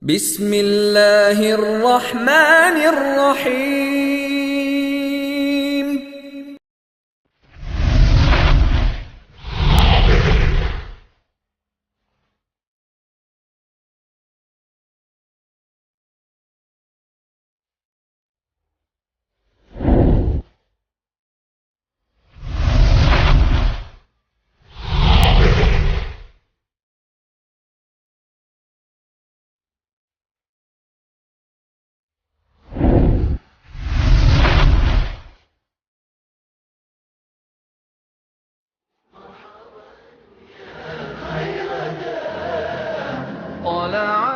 بسم اللہ الرحمن الرحیم۔ طلع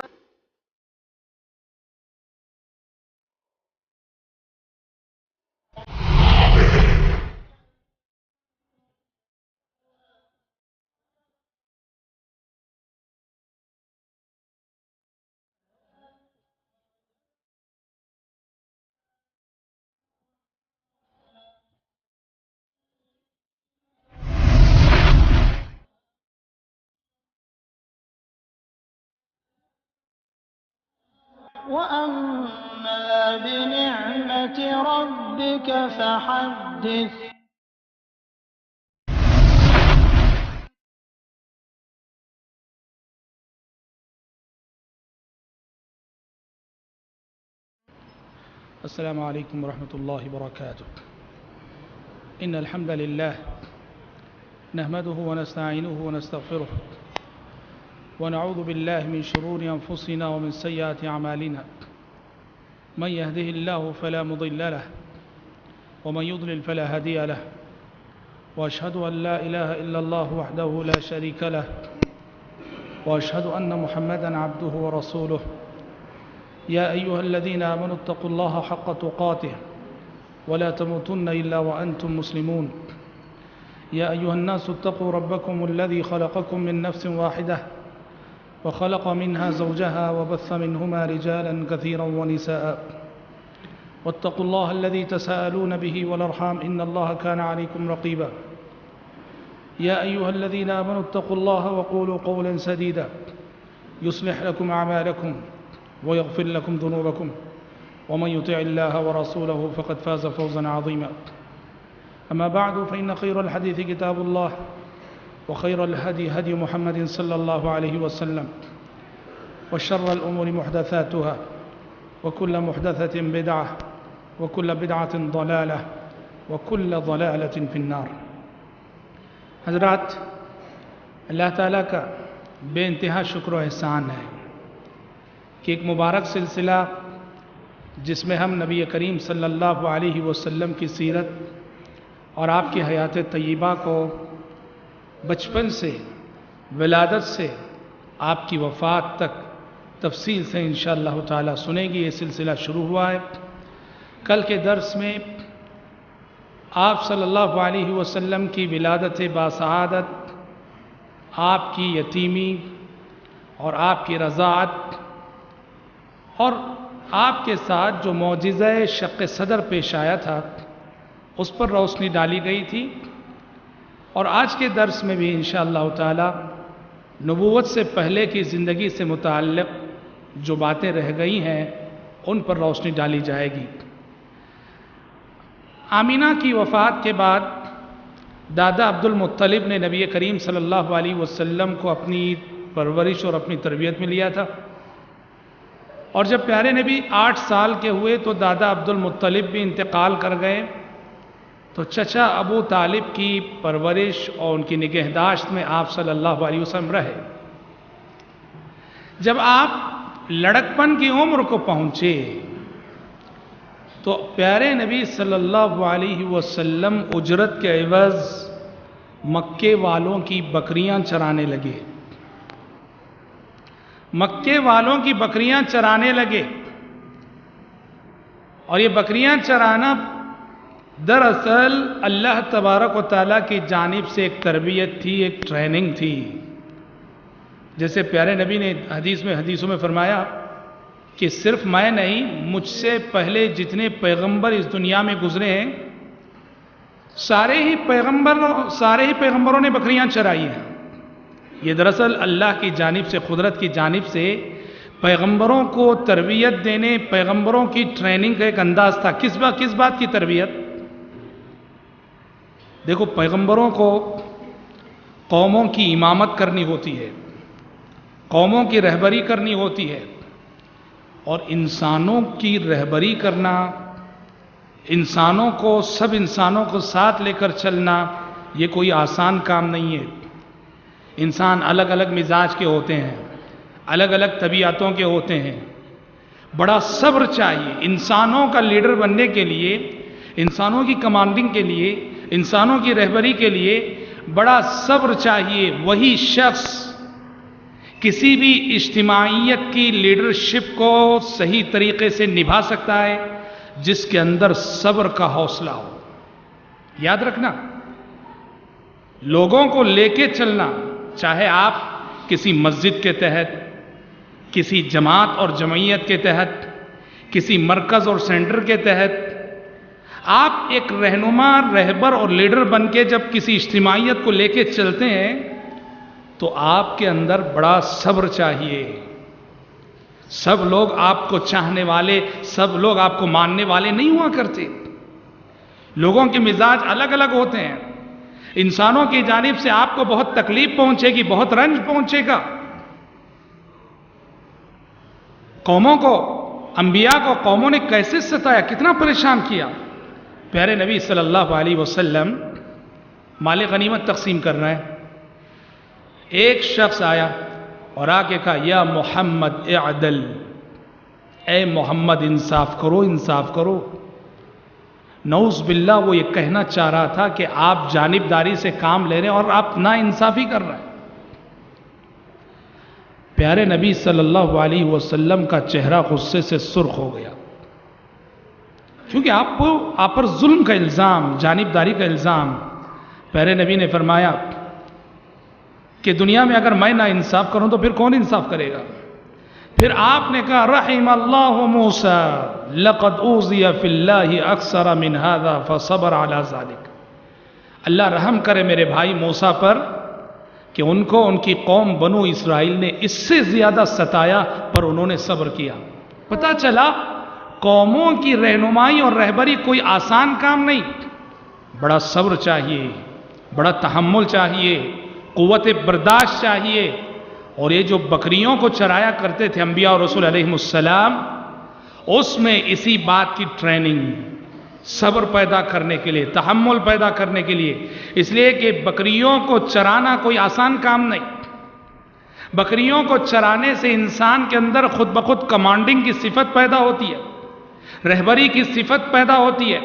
وأما بنعمة ربك فحدث. السلام عليكم ورحمة الله وبركاته. إن الحمد لله نحمده ونستعينه ونستغفره ونعوذ بالله من شرور أنفسنا ومن سيئات أعمالنا. من يهده الله فلا مضل له ومن يضلل فلا هادي له، وأشهد أن لا إله إلا الله وحده لا شريك له، وأشهد أن محمدًا عبده ورسوله. يا أيها الذين آمنوا اتقوا الله حق تقاته ولا تموتن إلا وأنتم مسلمون. يا أيها الناس اتقوا ربكم الذي خلقكم من نفس واحدة وخلق منها زوجها وبث منهما رجالا كثيرا ونساء. واتقوا الله الذي تساءلون به والأرحام إن الله كان عليكم رقيبا. يا أيها الذين آمنوا اتقوا الله وقولوا قولا سديدا يصلح لكم أعمالكم ويغفر لكم ذنوبكم، ومن يطع الله ورسوله فقد فاز فوزا عظيما. أما بعد، فإن خير الحديث كتاب الله، وخير الهدي هدي محمد صلى الله عليه وسلم، وشر الأمور محدثاتها، وكل محدثة بدعة، وكل بدعة ضلالة، وكل ضلالة في النار. حضرات، اللہ تعالیٰ کا بے انتہا شکر و احسان ہے کہ ایک مبارک سلسلہ جس میں ہم نبی کریم صلی اللہ علیہ وسلم کی سیرت اور آپ کی حیات طیبہ کو بچپن سے، ولادت سے آپ کی وفات تک تفصیل سے انشاءاللہ تعالی سنیں گی، یہ سلسلہ شروع ہوا ہے۔ کل کے درس میں آپ صلی اللہ علیہ وسلم کی ولادت باسعادت، آپ کی یتیمی اور آپ کی رضاعت، اور آپ کے ساتھ جو معجزہ شق صدر پیش آیا تھا اس پر روشنی ڈالی گئی تھی، اور آج کے درس میں بھی انشاءاللہ تعالی نبوت سے پہلے کی زندگی سے متعلق جو باتیں رہ گئی ہیں ان پر روشنی ڈالی جائے گی۔ آمینہ کی وفات کے بعد دادا عبد المطلب نے نبی کریم صلی اللہ علیہ وسلم کو اپنی پرورش اور اپنی تربیت میں لیا تھا، اور جب پیارے نبی 8 سال کے ہوئے تو دادا عبد المطلب بھی انتقال کر گئے، تو چچا ابو طالب کی پرورش اور ان کی نگہداشت میں آپ صلی اللہ علیہ وسلم رہے۔ جب آپ لڑکپن کی عمر کو پہنچے تو پیارے نبی صلی اللہ علیہ وسلم اجرت کے عوض مکے والوں کی بکریاں چرانے لگے، مکے والوں کی بکریاں چرانے لگے۔ اور یہ بکریاں چرانا دراصل اللہ تبارک و تعالیٰ کی جانب سے ایک تربیت تھی، ایک ٹریننگ تھی۔ جیسے پیارے نبی نے حدیثوں میں فرمایا کہ صرف میں نہیں، مجھ سے پہلے جتنے پیغمبر اس دنیا میں گزرے ہیں سارے ہی پیغمبروں نے بکریاں چرائی ہیں۔ یہ دراصل اللہ کی جانب سے، قدرت کی جانب سے پیغمبروں کو تربیت دینے، پیغمبروں کی ٹریننگ کا ایک انداز تھا. کس بات کی تربیت؟ دیکھو، پیغمبروں کو قوموں کی امامت کرنی ہوتی ہے، قوموں کی رہبری کرنی ہوتی ہے، اور انسانوں کی رہبری کرنا، سب انسانوں کو ساتھ لے کر چلنا، یہ کوئی آسان کام نہیں ہے. انسان الگ الگ مزاج کے ہوتے ہیں، الگ الگ طبیعتوں کے ہوتے ہیں. بڑا صبر چاہیے انسانوں کا لیڈر بننے کے لیے، انسانوں کی کمانڈنگ کے لیے، انسانوں کی رہبری کے لیے بڑا صبر چاہیے. وہی شخص کسی بھی اجتماعیت کی لیڈرشپ کو صحیح طریقے سے نبھا سکتا ہے جس کے اندر صبر کا حوصلہ ہو. یاد رکھنا، لوگوں کو لے کے چلنا، چاہے آپ کسی مسجد کے تحت، کسی جماعت اور جمعیت کے تحت، کسی مرکز اور سینٹر کے تحت، آپ ایک رہنما، رہبر اور لیڈر بن کے جب کسی اجتماعیت کو لے کے چلتے ہیں تو آپ کے اندر بڑا صبر چاہیے. سب لوگ آپ کو چاہنے والے، سب لوگ آپ کو ماننے والے نہیں ہوا کرتے. لوگوں کے مزاج الگ الگ ہوتے ہیں. انسانوں کی جانب سے آپ کو بہت تکلیف پہنچے گی، بہت رنج پہنچے گا. قوموں کو، انبیاء کو قوموں نے کیسے ستایا، کتنا پریشان کیا. پیارے نبی صلی اللہ علیہ وسلم مال غنیمت تقسیم کر رہے ہیں. ایک شخص آیا اور آ کے کہا، یا محمد اعدل، اے محمد انصاف کرو، انصاف کرو. نعوذ باللہ وہ یہ کہنا چاہ رہا تھا کہ آپ جانبداری سے کام لے رہے ہیں اور آپ نا انصافی کر رہے ہیں. پیارے نبی صلی اللہ علیہ وسلم کا چہرہ غصے سے سرخ ہو گیا، کیونکہ آپ پر ظلم کا الزام، جانبداری کا الزام. پیارے نبی نے فرمایا کہ دنیا میں اگر میں نا انصاف کروں تو پھر کون انصاف کرے گا؟ پھر آپ نے کہا، رحم اللہ موسیٰ لقد اوذی فی اللہ اکثر من ھذا فصبر علی ذلک. اللہ رحم کرے میرے بھائی موسیٰ پر کہ ان کو ان کی قوم بنو اسرائیل نے اس سے زیادہ ستایا پر انہوں نے صبر کیا. پتہ چلا قوموں کی رہنمائی اور رہبری کوئی آسان کام نہیں. بڑا صبر چاہیے، بڑا تحمل چاہیے، قوت برداشت چاہیے. اور یہ جو بکریوں کو چرایا کرتے تھے انبیاء اور رسول علیہ السلام، اس میں اسی بات کی ٹریننگ، صبر پیدا کرنے کے لیے، تحمل پیدا کرنے کے لیے. اس لیے کہ بکریوں کو چرانا کوئی آسان کام نہیں. بکریوں کو چرانے سے انسان کے اندر خود بخود کمانڈنگ کی صفت پیدا ہوتی ہے، رہبری کی صفت پیدا ہوتی ہے،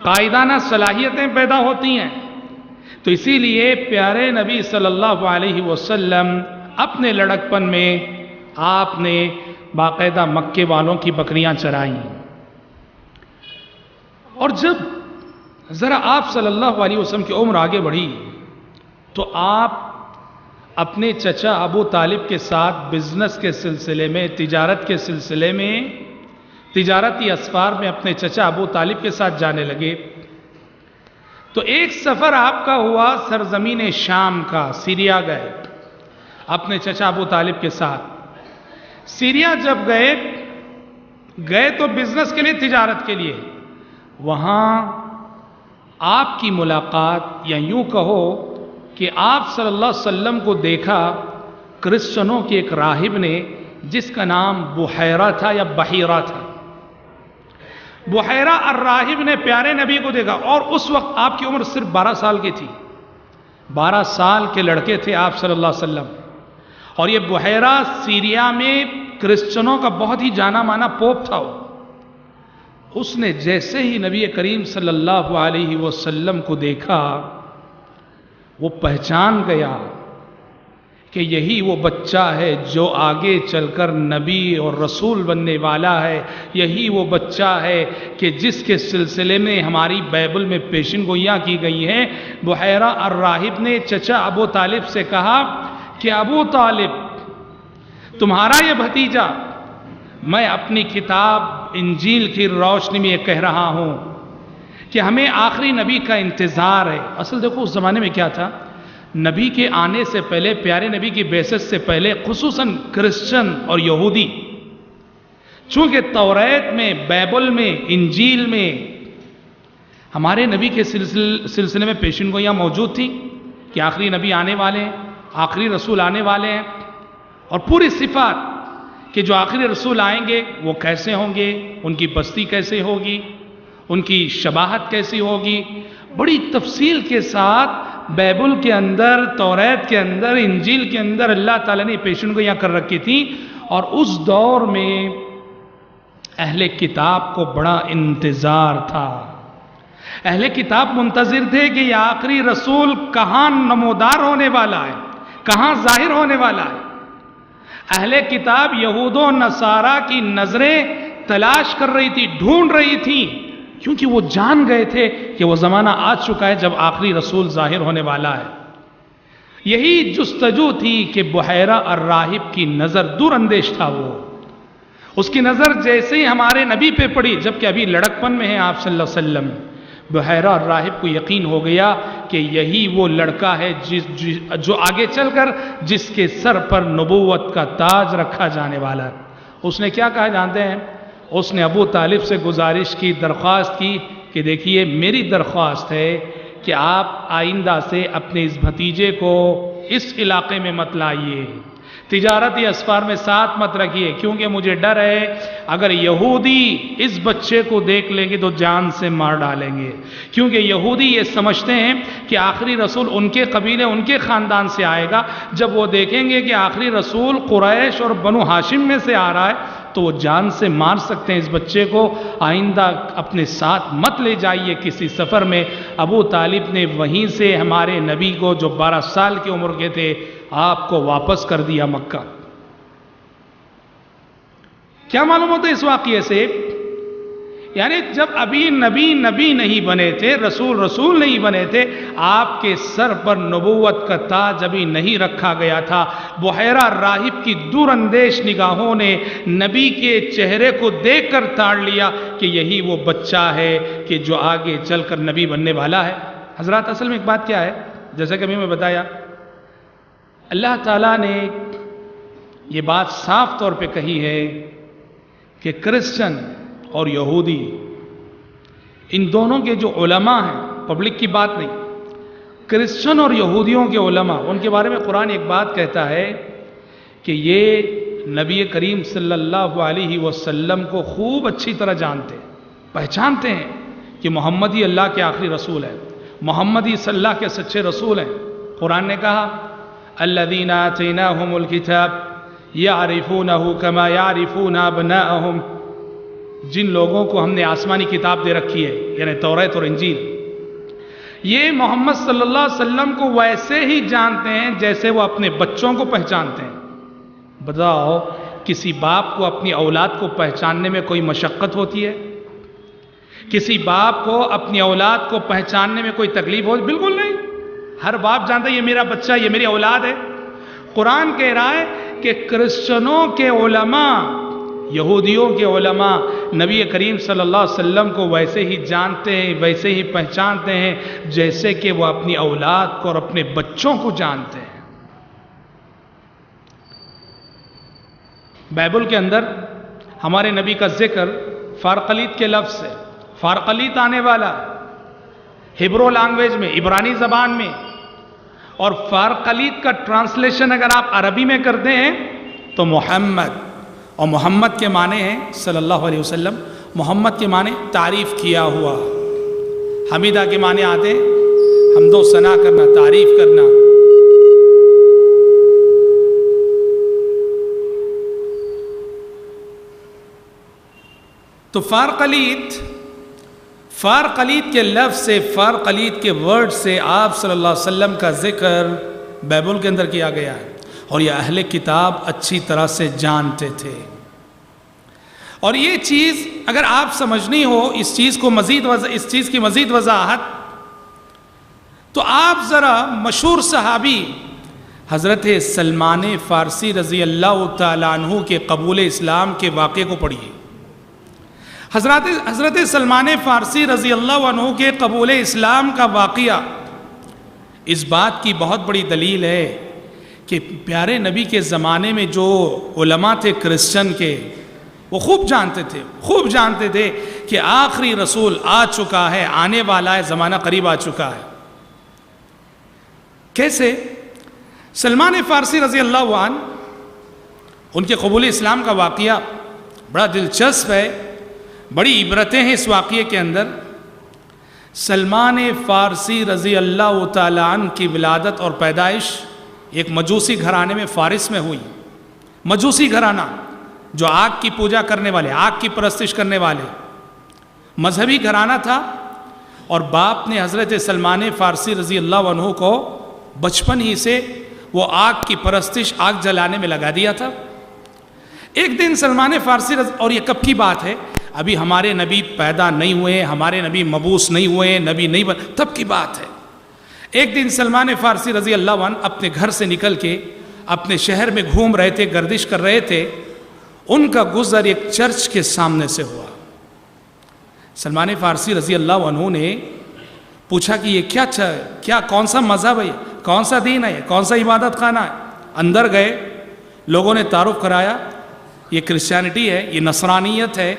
قائدانہ صلاحیتیں پیدا ہوتی ہیں. تو اسی لیے پیارے نبی صلی اللہ علیہ وسلم اپنے لڑکپن میں آپ نے باقاعدہ مکے والوں کی بکریاں چرائیں. اور جب ذرا آپ صلی اللہ علیہ وسلم کی عمر آگے بڑھی تو آپ اپنے چچا ابو طالب کے ساتھ بزنس کے سلسلے میں، تجارت کے سلسلے میں، تجارتی اسفار میں اپنے چچا ابو طالب کے ساتھ جانے لگے. تو ایک سفر آپ کا ہوا سرزمین شام کا، سیریا گئے اپنے چچا ابو طالب کے ساتھ. سیریا جب گئے تو بزنس کے لیے، تجارت کے لیے. وہاں آپ کی ملاقات، یا یوں کہو کہ آپ صلی اللہ علیہ وسلم کو دیکھا کرسچنوں کے ایک راہب نے جس کا نام بحیرہ تھا یا بحیرہ تھا. بحیرہ الراہب نے پیارے نبی کو دیکھا، اور اس وقت آپ کی عمر صرف 12 سال کی تھی. 12 سال کے لڑکے تھے آپ صلی اللہ علیہ وسلم. اور یہ بحیرہ سیریا میں کرسچنوں کا بہت ہی جانا مانا پوپ تھا. اس نے جیسے ہی نبی کریم صلی اللہ علیہ وسلم کو دیکھا، وہ پہچان گیا کہ یہی وہ بچہ ہے جو آگے چل کر نبی اور رسول بننے والا ہے. یہی وہ بچہ ہے کہ جس کے سلسلے میں ہماری بائبل میں پیشن گوئیاں کی گئی ہیں. بحیرہ الراہب نے چچا ابو طالب سے کہا کہ ابو طالب، تمہارا یہ بھتیجا، میں اپنی کتاب انجیل کی روشنی میں یہ کہہ رہا ہوں کہ ہمیں آخری نبی کا انتظار ہے. اصل دیکھو اس زمانے میں کیا تھا، نبی کے آنے سے پہلے، پیارے نبی کی بعثت سے پہلے، خصوصاً کرسچن اور یہودی، چونکہ توریت میں، بائبل میں، انجیل میں ہمارے نبی کے سلسلے میں پیشن گوئیاں موجود تھیں کہ آخری نبی آنے والے ہیں، آخری رسول آنے والے ہیں، اور پوری صفات کہ جو آخری رسول آئیں گے وہ کیسے ہوں گے، ان کی بستی کیسے ہوگی، ان کی شباہت کیسی ہوگی، بڑی تفصیل کے ساتھ بائبل کے اندر، توریت کے اندر، انجیل کے اندر اللہ تعالیٰ نے پیشن گوئیاں کر رکھی تھیں. اور اس دور میں اہل کتاب کو بڑا انتظار تھا. اہل کتاب منتظر تھے کہ یہ آخری رسول کہاں نمودار ہونے والا ہے، کہاں ظاہر ہونے والا ہے. اہل کتاب یہود و نصارہ کی نظریں تلاش کر رہی تھی، ڈھونڈ رہی تھی، کیونکہ وہ جان گئے تھے کہ وہ زمانہ آ چکا ہے جب آخری رسول ظاہر ہونے والا ہے. یہی جستجو تھی کہ بحیرہ الراہب کی نظر، دور اندیش تھا وہ، اس کی نظر جیسے ہی ہمارے نبی پہ پڑی، جبکہ ابھی لڑکپن میں ہیں آپ صلی اللہ علیہ وسلم، بحیرہ الراہب کو یقین ہو گیا کہ یہی وہ لڑکا ہے جو آگے چل کر جس کے سر پر نبوت کا تاج رکھا جانے والا ہے. اس نے کیا کہا جانتے ہیں؟ اس نے ابو طالب سے گزارش کی، درخواست کی کہ دیکھیے میری درخواست ہے کہ آپ آئندہ سے اپنے اس بھتیجے کو اس علاقے میں مت لائیے، تجارتی اسفار میں ساتھ مت رکھیے، کیونکہ مجھے ڈر ہے اگر یہودی اس بچے کو دیکھ لیں گے تو جان سے مار ڈالیں گے، کیونکہ یہودی یہ سمجھتے ہیں کہ آخری رسول ان کے قبیلے، ان کے خاندان سے آئے گا. جب وہ دیکھیں گے کہ آخری رسول قریش اور بنو ہاشم میں سے آ رہا ہے تو وہ جان سے مار سکتے ہیں اس بچے کو، آئندہ اپنے ساتھ مت لے جائیے کسی سفر میں. ابو طالب نے وہیں سے ہمارے نبی کو جو 12 سال کی عمر کے تھے آپ کو واپس کر دیا مکہ. کیا معلوم ہوتا ہے اس واقعے سے؟ یعنی جب ابھی نبی نہیں بنے تھے، رسول نہیں بنے تھے، آپ کے سر پر نبوت کا تاج ابھی نہیں رکھا گیا تھا. بحیرہ راہب کی دور اندیش نگاہوں نے نبی کے چہرے کو دیکھ کر تاڑ لیا کہ یہی وہ بچہ ہے کہ جو آگے چل کر نبی بننے والا ہے. حضرات اصل میں ایک بات کیا ہے، جیسا کہ ابھی میں بتایا، اللہ تعالیٰ نے یہ بات صاف طور پہ کہی ہے کہ کرسچن اور یہودی، ان دونوں کے جو علماء ہیں، پبلک کی بات نہیں، کرسچن اور یہودیوں کے علماء، ان کے بارے میں قرآن ایک بات کہتا ہے کہ یہ نبی کریم صلی اللہ علیہ وسلم کو خوب اچھی طرح جانتے، پہچانتے ہیں کہ محمد ہی اللہ کے آخری رسول ہے، محمد ہی صلی اللہ کے سچے رسول ہیں. قرآن نے کہا الذین آتیناہم الکتاب یعرفونہ کما یعرفون ابناءہم، جن لوگوں کو ہم نے آسمانی کتاب دے رکھی ہے، یعنی توریت اور انجیل، یہ محمد صلی اللہ علیہ وسلم کو ویسے ہی جانتے ہیں جیسے وہ اپنے بچوں کو پہچانتے ہیں. بتاؤ کسی باپ کو اپنی اولاد کو پہچاننے میں کوئی مشقت ہوتی ہے؟ کسی باپ کو اپنی اولاد کو پہچاننے میں کوئی تکلیف ہوتی؟ بالکل نہیں. ہر باپ جانتا ہے یہ میرا بچہ، یہ میری اولاد ہے. قرآن کہہ رہا ہے کہ کرسچنوں کے علماء، یہودیوں کے علماء نبی کریم صلی اللہ علیہ وسلم کو ویسے ہی جانتے ہیں، ویسے ہی پہچانتے ہیں جیسے کہ وہ اپنی اولاد کو اور اپنے بچوں کو جانتے ہیں. بائبل کے اندر ہمارے نبی کا ذکر فارقلیت کے لفظ سے، فارقلیت آنے والا ہبرو لینگویج میں، عبرانی زبان میں، اور فارقلیت کا ٹرانسلیشن اگر آپ عربی میں کرتے ہیں تو محمد، اور محمد کے معنی ہیں صلی اللہ علیہ وسلم، محمد کے معنی تعریف کیا ہوا، حمیدہ کے معنی آتے ہیں حمد و ثنا کرنا، تعریف کرنا. تو فارقلیت کے لفظ سے، فارقلیت کے ورڈ سے آپ صلی اللہ علیہ وسلم کا ذکر بائبل کے اندر کیا گیا ہے، اور یہ اہل کتاب اچھی طرح سے جانتے تھے. اور یہ چیز اگر آپ سمجھنی ہو، اس چیز کی مزید وضاحت، تو آپ ذرا مشہور صحابی حضرت سلمان فارسی رضی اللہ تعالیٰ عنہ کے قبول اسلام کے واقعے کو پڑھیے. حضرت سلمان فارسی رضی اللہ عنہ کے قبول اسلام کا واقعہ اس بات کی بہت بڑی دلیل ہے کہ پیارے نبی کے زمانے میں جو علماء تھے کرسچن کے، وہ خوب جانتے تھے کہ آخری رسول آ چکا ہے، آنے والا ہے، زمانہ قریب آ چکا ہے۔ کیسے؟ سلمان فارسی رضی اللہ عنہ، ان کے قبول اسلام کا واقعہ بڑا دلچسپ ہے، بڑی عبرتیں ہیں اس واقعے کے اندر۔ سلمان فارسی رضی اللہ تعالیٰ عنہ کی ولادت اور پیدائش ایک مجوسی گھرانے میں فارس میں ہوئی۔ مجوسی گھرانہ جو آگ کی پوجا کرنے والے، آگ کی پرستش کرنے والے، مذہبی گھرانہ تھا، اور باپ نے حضرت سلمان فارسی رضی اللہ عنہ کو بچپن ہی سے وہ آگ کی پرستش، آگ جلانے میں لگا دیا تھا۔ ایک دن سلمان فارسی اور یہ کب کی بات ہے؟ ابھی ہمارے نبی پیدا نہیں ہوئے، ہمارے نبی مبعوث نہیں ہوئے، نبی نہیں بن، تب کی بات ہے۔ ایک دن سلمان فارسی رضی اللہ عنہ اپنے گھر سے نکل کے اپنے شہر میں گھوم رہے تھے، گردش کر رہے تھے، ان کا گزر ایک چرچ کے سامنے سے ہوا۔ سلمان فارسی رضی اللہ عنہ نے پوچھا کہ یہ کیا کون سا مذہب ہے، کون سا دین ہے، کون سا عبادت خانہ ہے؟ اندر گئے، لوگوں نے تعارف کرایا، یہ کرسچینٹی ہے، یہ نصرانیت ہے۔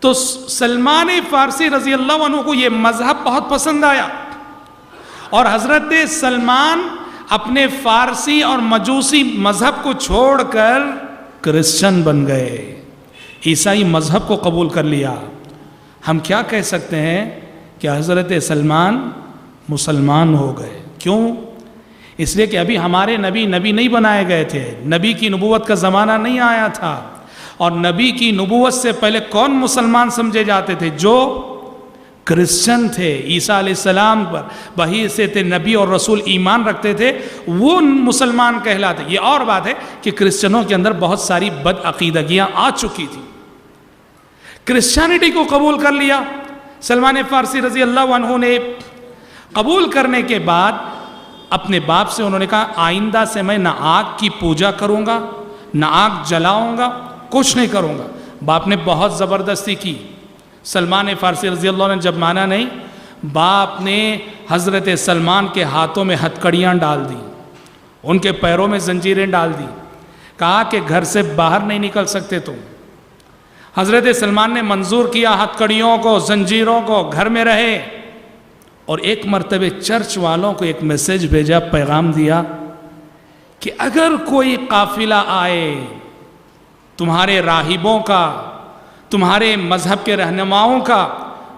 تو سلمان فارسی رضی اللہ عنہ کو یہ مذہب بہت پسند آیا، اور حضرت سلمان اپنے فارسی اور مجوسی مذہب کو چھوڑ کر کرسچن بن گئے، عیسائی مذہب کو قبول کر لیا۔ ہم کیا کہہ سکتے ہیں کہ حضرت سلمان مسلمان ہو گئے۔ کیوں؟ اس لیے کہ ابھی ہمارے نبی نہیں بنائے گئے تھے، نبی کی نبوت کا زمانہ نہیں آیا تھا، اور نبی کی نبوت سے پہلے کون مسلمان سمجھے جاتے تھے؟ جو کرسچن تھے، عیسیٰ علیہ السلام پر بحیثیت نبی اور رسول ایمان رکھتے تھے، وہ مسلمان کہلاتے۔ یہ اور بات ہے کہ کرسچنوں کے اندر بہت ساری بد عقیدگیاں آ چکی تھی، کرسچینٹی کو قبول کر لیا سلمان فارسی رضی اللہ عنہ نے۔ قبول کرنے کے بعد اپنے باپ سے انہوں نے کہا آئندہ سے میں نہ آگ کی پوجا کروں گا، نہ آگ جلاؤں گا، کچھ نہیں کروں گا۔ باپ نے بہت زبردستی کی۔ سلمان فارسی رضی اللہ عنہ نے جب مانا نہیں، باپ نے حضرت سلمان کے ہاتھوں میں ہتھکڑیاں ڈال دی، ان کے پیروں میں زنجیریں ڈال دی، کہا کہ گھر سے باہر نہیں نکل سکتے تم۔ حضرت سلمان نے منظور کیا ہتھکڑیوں کو، زنجیروں کو، گھر میں رہے۔ اور ایک مرتبہ چرچ والوں کو ایک میسیج بھیجا، پیغام دیا کہ اگر کوئی قافلہ آئے تمہارے راہبوں کا، تمہارے مذہب کے رہنماؤں کا،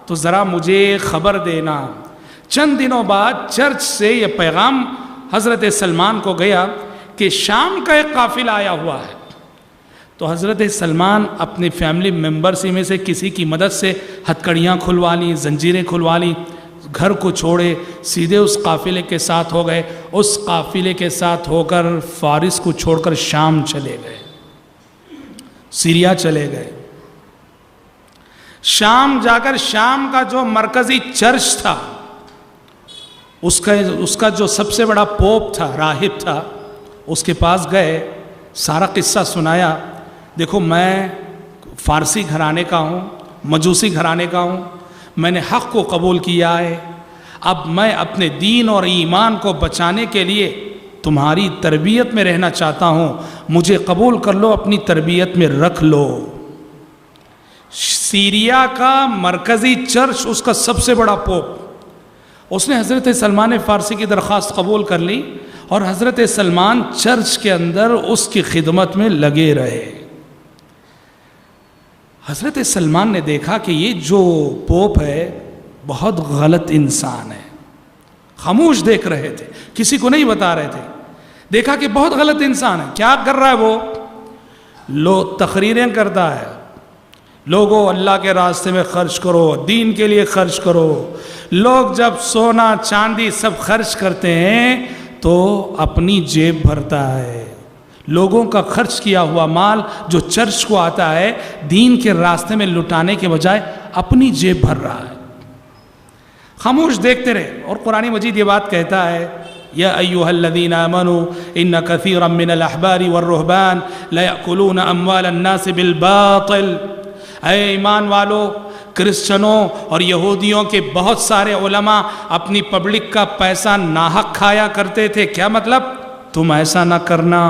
تو ذرا مجھے خبر دینا۔ چند دنوں بعد چرچ سے یہ پیغام حضرت سلمان کو گیا کہ شام کا ایک قافلہ آیا ہوا ہے۔ تو حضرت سلمان اپنے فیملی ممبرز میں سے کسی کی مدد سے ہتھکڑیاں کھلوا لیں، زنجیریں کھلوا لیں، گھر کو چھوڑے سیدھے اس قافلے کے ساتھ ہو گئے۔ اس قافلے کے ساتھ ہو کر فارس کو چھوڑ کر شام چلے گئے، سیریا چلے گئے۔ شام جا کر شام کا جو مرکزی چرچ تھا، اس کا جو سب سے بڑا پوپ تھا، راہب تھا، اس کے پاس گئے، سارا قصہ سنایا۔ دیکھو میں فارسی گھرانے کا ہوں، مجوسی گھرانے کا ہوں، میں نے حق کو قبول کیا ہے، اب میں اپنے دین اور ایمان کو بچانے کے لیے تمہاری تربیت میں رہنا چاہتا ہوں، مجھے قبول کر لو، اپنی تربیت میں رکھ لو۔ سیریا کا مرکزی چرچ، اس کا سب سے بڑا پوپ، اس نے حضرت سلمان فارسی کی درخواست قبول کر لی، اور حضرت سلمان چرچ کے اندر اس کی خدمت میں لگے رہے۔ حضرت سلمان نے دیکھا کہ یہ جو پوپ ہے بہت غلط انسان ہے، خاموش دیکھ رہے تھے، کسی کو نہیں بتا رہے تھے، دیکھا کہ بہت غلط انسان ہے۔ کیا کر رہا ہے وہ تقریریں کرتا ہے، لوگوں اللہ کے راستے میں خرچ کرو، دین کے لیے خرچ کرو۔ لوگ جب سونا چاندی سب خرچ کرتے ہیں تو اپنی جیب بھرتا ہے، لوگوں کا خرچ کیا ہوا مال جو چرچ کو آتا ہے دین کے راستے میں لٹانے کے بجائے اپنی جیب بھر رہا ہے۔ خاموش دیکھتے رہے، اور قرآن مجید یہ بات کہتا ہے یا ایھا الذین آمنوا ان کثیرا من الاحبار والرہبان لیأکلون اموال الناس بالباطل۔ اے ایمان والو، کرسچنوں اور یہودیوں کے بہت سارے علماء اپنی پبلک کا پیسہ ناحق کھایا کرتے تھے. کیا مطلب؟ تم ایسا نہ کرنا.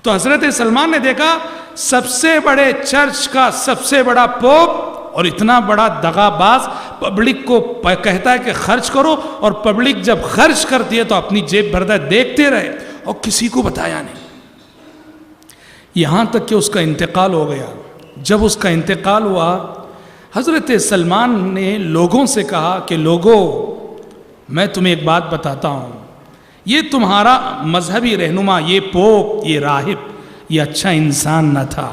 تو حضرت سلمان نے دیکھا سب سے بڑے چرچ کا سب سے بڑا پوپ اور اتنا بڑا دغا باز پبلک کو کہتا ہے کہ خرچ کرو، اور پبلک جب خرچ کرتی ہے تو اپنی جیب بھرتا ہے. دیکھتے رہے اور کسی کو بتایا نہیں، یہاں تک کہ اس کا انتقال ہو گیا. جب اس کا انتقال ہوا، حضرت سلمان نے لوگوں سے کہا کہ لوگوں، میں تمہیں ایک بات بتاتا ہوں، یہ تمہارا مذہبی رہنما، یہ پوپ، یہ راہب، یہ اچھا انسان نہ تھا.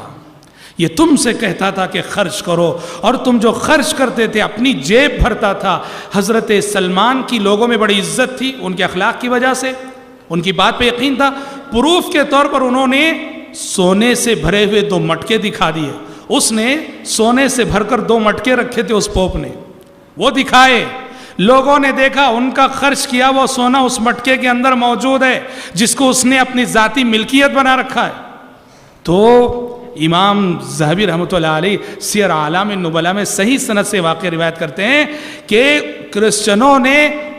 یہ تم سے کہتا تھا کہ خرچ کرو، اور تم جو خرچ کرتے تھے اپنی جیب بھرتا تھا. حضرت سلمان کی لوگوں میں بڑی عزت تھی ان کے اخلاق کی وجہ سے، ان کی بات پہ یقین تھا. پروف کے طور پر انہوں نے سونے سے بھرے ہوئے 2 مٹکے دکھا دیے. اس نے سونے سے بھر کر 2 مٹکے رکھے تھے اس پوپ نے، وہ دکھائے. لوگوں نے دیکھا ان کا خرچ کیا وہ سونا اس مٹکے کے اندر موجود ہے جس کو اس نے اپنی ذاتی ملکیت بنا رکھا ہے. تو امام ذہبی رحمۃ اللہ علیہ سیر اعلام النبلاء میں صحیح سند سے واقع روایت کرتے ہیں کہ کرسچنوں نے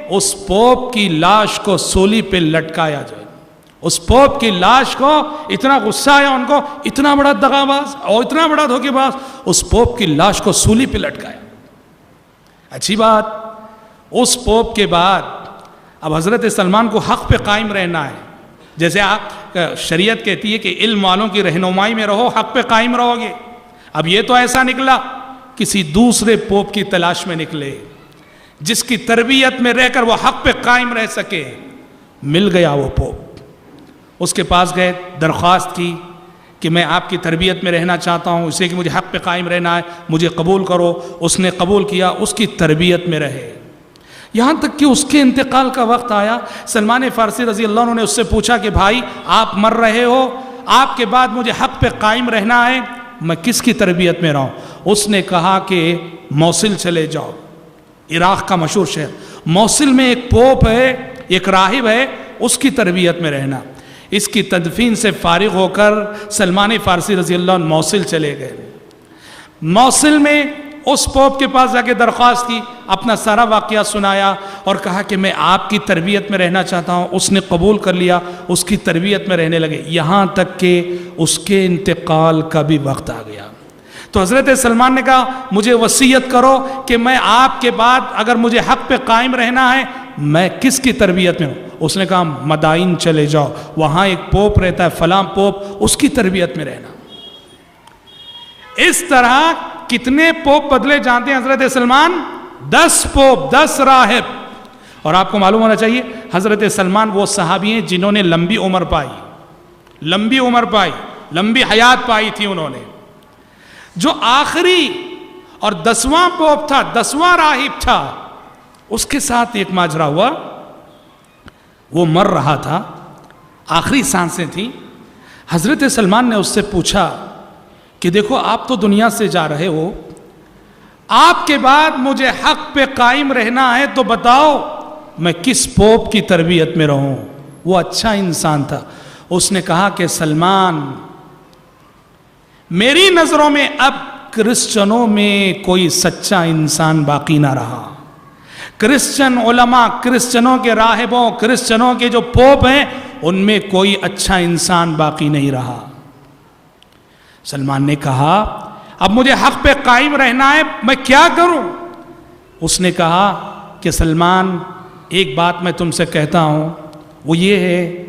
اس پوپ کی لاش کو سولی پہ لٹکایا. جو اس پوپ کی لاش کو اتنا غصہ آیا ان کو، اتنا بڑا دغاباز اور اتنا بڑا دھوکے باز، اس پوپ کی لاش کو سولی پہ لٹکایا. اچھی بات. اس پوپ کے بعد اب حضرت سلمان کو حق پہ قائم رہنا ہے. جیسے آپ شریعت کہتی ہے کہ علم والوں کی رہنمائی میں رہو، حق پہ قائم رہو گے. اب یہ تو ایسا نکلا کسی دوسرے پوپ کی تلاش میں نکلے جس کی تربیت میں رہ کر وہ حق پہ قائم رہ سکے. مل گیا وہ پوپ، اس کے پاس گئے، درخواست کی کہ میں آپ کی تربیت میں رہنا چاہتا ہوں، اسے کہ مجھے حق پہ قائم رہنا ہے، مجھے قبول کرو. اس نے قبول کیا، اس کی تربیت میں رہے. یہاں تک کہ اس کے انتقال کا وقت آیا. سلمان فارسی رضی اللہ عنہ نے اس سے پوچھا کہ بھائی آپ مر رہے ہو، آپ کے بعد مجھے حق پہ قائم رہنا ہے، میں کس کی تربیت میں رہوں؟ اس نے کہا کہ موصل چلے جاؤ، عراق کا مشہور شہر. موصل میں ایک پوپ ہے، ایک راہب ہے، اس کی تربیت میں رہنا. اس کی تدفین سے فارغ ہو کر سلمان فارسی رضی اللہ عنہ موصل چلے گئے. موصل میں اس پوپ کے پاس جا کے درخواست کی، اپنا سارا واقعہ سنایا اور کہا کہ میں آپ کی تربیت میں رہنا چاہتا ہوں. اس نے قبول کر لیا، اس کی تربیت میں رہنے لگے. یہاں تک کہ اس کے انتقال کا بھی وقت آ گیا. تو حضرت سلمان نے کہا مجھے وصیت کرو کہ میں آپ کے بعد اگر مجھے حق پہ قائم رہنا ہے میں کس کی تربیت میں ہوں؟ اس نے کہا مدائن چلے جاؤ، وہاں ایک پوپ رہتا ہے فلاں پوپ، اس کی تربیت میں رہنا. اس طرح کتنے پوپ بدلے جانتے ہیں حضرت سلمان؟ 10 پوپ، 10 راہب. اور آپ کو معلوم ہونا چاہیے حضرت سلمان وہ صحابی ہیں جنہوں نے لمبی عمر پائی، لمبی عمر پائی، لمبی حیات پائی تھی انہوں نے. جو آخری اور 10واں پوپ تھا، 10واں راہب تھا، اس کے ساتھ ایک ماجرا ہوا. وہ مر رہا تھا، آخری سانسیں تھیں. حضرت سلمان نے اس سے پوچھا کہ دیکھو آپ تو دنیا سے جا رہے ہو، آپ کے بعد مجھے حق پہ قائم رہنا ہے تو بتاؤ میں کس پوپ کی تربیت میں رہوں؟ وہ اچھا انسان تھا. اس نے کہا کہ سلمان، میری نظروں میں اب کرسچنوں میں کوئی سچا انسان باقی نہ رہا. کرسچن علماء، کرسچنوں کے راہبوں، کرسچنوں کے جو پوپ ہیں، ان میں کوئی اچھا انسان باقی نہیں رہا. سلمان نے کہا اب مجھے حق پہ قائم رہنا ہے، میں کیا کروں؟ اس نے کہا کہ سلمان ایک بات میں تم سے کہتا ہوں، وہ یہ ہے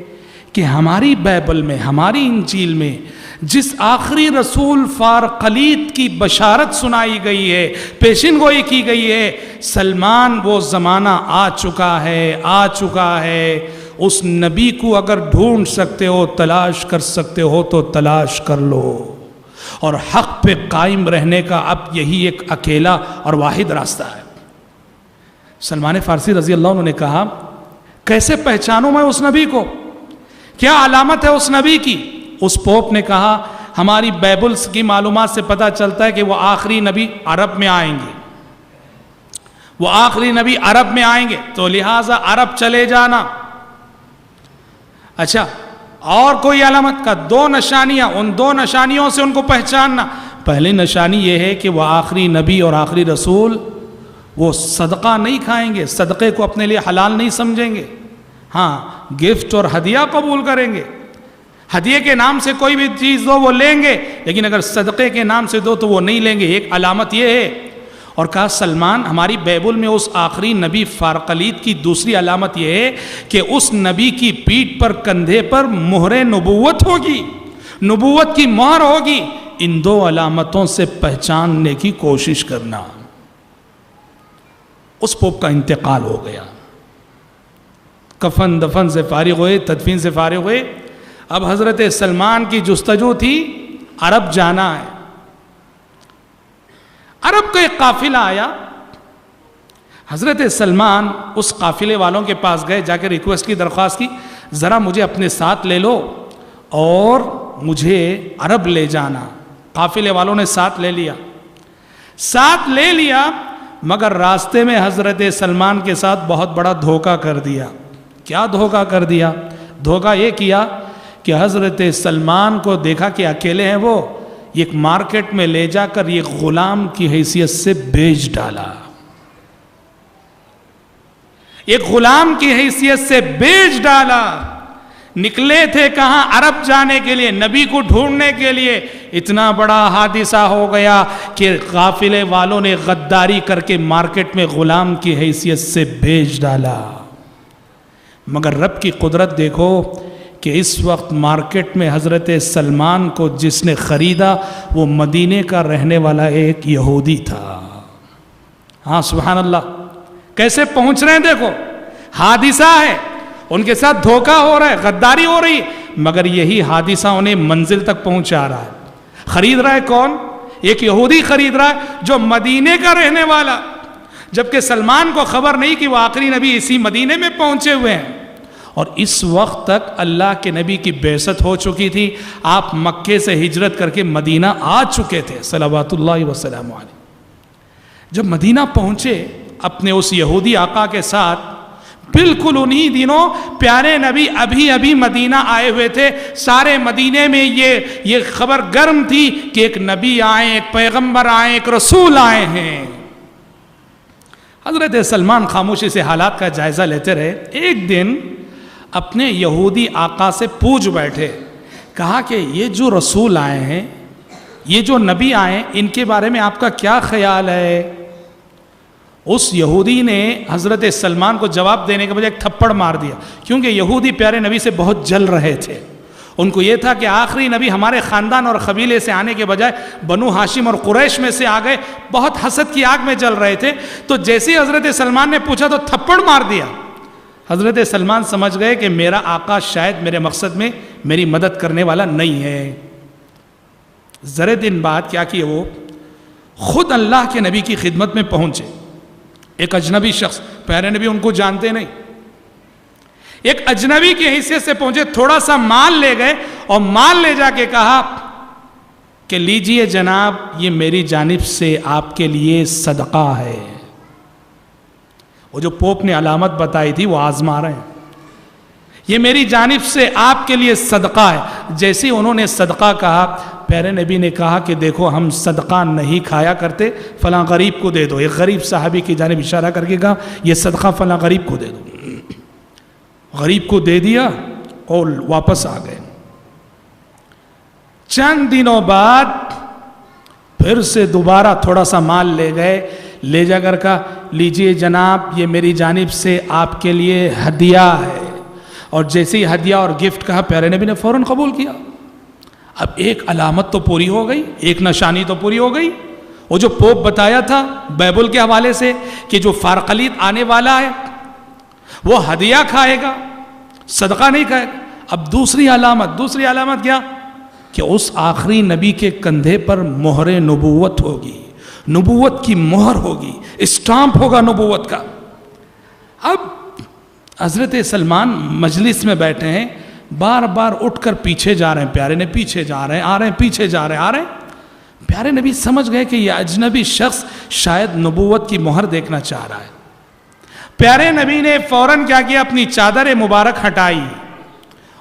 کہ ہماری بائبل میں، ہماری انجیل میں جس آخری رسول فارقلیت کی بشارت سنائی گئی ہے، پیشن گوئی کی گئی ہے، سلمان وہ زمانہ آ چکا ہے، آ چکا ہے. اس نبی کو اگر ڈھونڈ سکتے ہو، تلاش کر سکتے ہو تو تلاش کر لو. اور حق پہ قائم رہنے کا اب یہی ایک اکیلا اور واحد راستہ ہے. سلمان فارسی رضی اللہ عنہ نے کہا کیسے پہچانوں میں اس نبی کو؟ کیا علامت ہے اس نبی کی؟ اس پوپ نے کہا ہماری بائبلز کی معلومات سے پتہ چلتا ہے کہ وہ آخری نبی عرب میں آئیں گے، وہ آخری نبی عرب میں آئیں گے، تو لہٰذا عرب چلے جانا. اچھا اور کوئی علامت کا؟ 2 نشانیاں، ان 2 نشانیوں سے ان کو پہچاننا. پہلی نشانی یہ ہے کہ وہ آخری نبی اور آخری رسول وہ صدقہ نہیں کھائیں گے، صدقے کو اپنے لیے حلال نہیں سمجھیں گے. ہاں گفٹ اور ہدیہ قبول کریں گے، ہدیے کے نام سے کوئی بھی چیز دو وہ لیں گے، لیکن اگر صدقے کے نام سے دو تو وہ نہیں لیں گے. ایک علامت یہ ہے. اور کہا سلمان ہماری بائبل میں اس آخری نبی فارقلیط کی دوسری علامت یہ ہے کہ اس نبی کی پیٹھ پر کندھے پر مہر نبوت ہوگی، نبوت کی مہر ہوگی. ان دو علامتوں سے پہچاننے کی کوشش کرنا. اس پوپ کا انتقال ہو گیا، کفن دفن سے فارغ ہوئے، تدفین سے فارغ ہوئے. اب حضرت سلمان کی جستجو تھی عرب جانا ہے. عرب کا ایک قافلہ آیا، حضرت سلمان اس قافلے والوں کے پاس گئے، جا کے ریکویسٹ کی، درخواست کی، ذرا مجھے اپنے ساتھ لے لو اور مجھے عرب لے جانا. قافلے والوں نے ساتھ لے لیا مگر راستے میں حضرت سلمان کے ساتھ بہت بڑا دھوکہ کر دیا. کیا دھوکہ کر دیا؟ دھوکہ یہ کیا کہ حضرت سلمان کو دیکھا کہ اکیلے ہیں وہ، ایک مارکیٹ میں لے جا کر یہ غلام کی حیثیت سے بیچ ڈالا. ایک غلام کی حیثیت سے بیچ ڈالا. نکلے تھے کہاں؟ عرب جانے کے لیے، نبی کو ڈھونڈنے کے لیے. اتنا بڑا حادثہ ہو گیا کہ قافلے والوں نے غداری کر کے مارکیٹ میں غلام کی حیثیت سے بیچ ڈالا. مگر رب کی قدرت دیکھو کہ اس وقت مارکیٹ میں حضرت سلمان کو جس نے خریدا وہ مدینے کا رہنے والا ایک یہودی تھا. ہاں سبحان اللہ، کیسے پہنچ رہے ہیں دیکھو. حادثہ ہے، ان کے ساتھ دھوکہ ہو رہا ہے، غداری ہو رہی ہے، مگر یہی حادثہ انہیں منزل تک پہنچا رہا ہے. خرید رہا ہے کون؟ ایک یہودی خرید رہا ہے جو مدینے کا رہنے والا، جبکہ سلمان کو خبر نہیں کہ وہ آخری نبی اسی مدینے میں پہنچے ہوئے ہیں. اور اس وقت تک اللہ کے نبی کی بعثت ہو چکی تھی، آپ مکے سے ہجرت کر کے مدینہ آ چکے تھے صلوات اللہ وسلم علیہ. جب مدینہ پہنچے اپنے اس یہودی آقا کے ساتھ، بالکل انہی دنوں پیارے نبی ابھی مدینہ آئے ہوئے تھے. سارے مدینے میں یہ خبر گرم تھی کہ ایک نبی آئے، ایک پیغمبر آئے، ایک رسول آئے ہیں. حضرت سلمان خاموشی سے حالات کا جائزہ لیتے رہے. ایک دن اپنے یہودی آقا سے پوچھ بیٹھے، کہا کہ یہ جو رسول آئے ہیں، یہ جو نبی آئے ہیں، ان کے بارے میں آپ کا کیا خیال ہے؟ اس یہودی نے حضرت سلمان کو جواب دینے کے بجائے ایک تھپڑ مار دیا، کیونکہ یہودی پیارے نبی سے بہت جل رہے تھے. ان کو یہ تھا کہ آخری نبی ہمارے خاندان اور قبیلے سے آنے کے بجائے بنو ہاشم اور قریش میں سے آ گئے. بہت حسد کی آگ میں جل رہے تھے. تو جیسے حضرت سلمان نے پوچھا تو تھپڑ مار دیا. حضرت سلمان سمجھ گئے کہ میرا آقا شاید میرے مقصد میں میری مدد کرنے والا نہیں ہے. ذرے دن بعد کیا کیے، وہ خود اللہ کے نبی کی خدمت میں پہنچے. ایک اجنبی شخص، پیارے نبی ان کو جانتے نہیں، ایک اجنبی کی حیثیت سے پہنچے. تھوڑا سا مال لے گئے اور مال لے جا کے کہا کہ لیجئے جناب، یہ میری جانب سے آپ کے لیے صدقہ ہے. وہ جو پوپ نے علامت بتائی تھی وہ آزما رہے ہیں. یہ میری جانب سے آپ کے لیے صدقہ ہے. جیسے ہی انہوں نے صدقہ کہا، پیارے نبی نے کہا کہ دیکھو ہم صدقہ نہیں کھایا کرتے، فلاں غریب کو دے دو. ایک غریب صحابی کی جانب اشارہ کر کے کہا یہ صدقہ فلاں غریب کو دے دو. غریب کو دے دیا اور واپس آ گئے. چند دنوں بعد پھر سے دوبارہ تھوڑا سا مال لے گئے. لے جا کر کہا لیجئے جناب، یہ میری جانب سے آپ کے لیے ہدیہ ہے. اور جیسے ہی ہدیہ اور گفٹ کہا، پیارے نبی نے فوراً قبول کیا. اب ایک علامت تو پوری ہو گئی، ایک نشانی تو پوری ہو گئی. وہ جو پوپ بتایا تھا بائبل کے حوالے سے کہ جو فارقلیط آنے والا ہے وہ ہدیہ کھائے گا، صدقہ نہیں کھائے گا. اب دوسری علامت کیا کہ اس آخری نبی کے کندھے پر مہر نبوت ہوگی، نبوت کی مہر ہوگی، اسٹامپ ہوگا نبوت کا. اب حضرت سلمان مجلس میں بیٹھے ہیں، بار بار اٹھ کر پیچھے جا رہے ہیں. پیارے نے پیچھے جا رہے ہیں، آ رہے ہیں، پیچھے جا رہے ہیں، آ رہے ہیں. پیارے نبی سمجھ گئے کہ یہ اجنبی شخص شاید نبوت کی مہر دیکھنا چاہ رہا ہے. پیارے نبی نے فوراً کیا کیا، اپنی چادر مبارک ہٹائی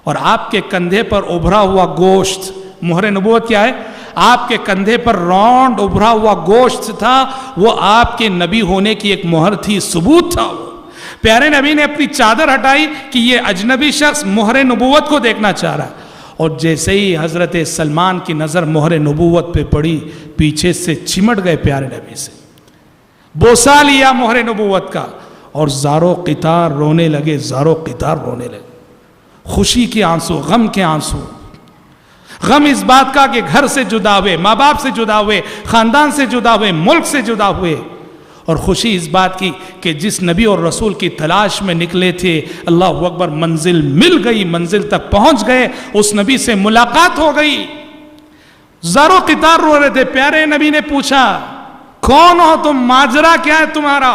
اور آپ کے کندھے پر ابھرا ہوا گوشت، مہر نبوت کیا ہے، آپ کے کندھے پر رونڈ ابھرا ہوا گوشت تھا، وہ آپ کے نبی ہونے کی ایک مہر تھی، ثبوت تھا وہ۔ پیارے نبی نے اپنی چادر ہٹائی کہ یہ اجنبی شخص مہر نبوت کو دیکھنا چاہ رہا ہے، اور جیسے ہی حضرت سلمان کی نظر مہر نبوت پہ پڑی، پیچھے سے چمٹ گئے پیارے نبی سے، بوسا لیا مہر نبوت کا، اور زارو قطار رونے لگے، زارو قطار رونے لگے، خوشی کے آنسو، غم کے آنسو، غم اس بات کا کہ گھر سے جدا ہوئے، ماں باپ سے جدا ہوئے، خاندان سے جدا ہوئے، ملک سے جدا ہوئے، اور خوشی اس بات کی کہ جس نبی اور رسول کی تلاش میں نکلے تھے، اللہ اکبر، منزل مل گئی، منزل تک پہنچ گئے، اس نبی سے ملاقات ہو گئی۔ زارو قطار رو رہے تھے۔ پیارے نبی نے پوچھا کون ہو تم، ماجرا کیا ہے تمہارا؟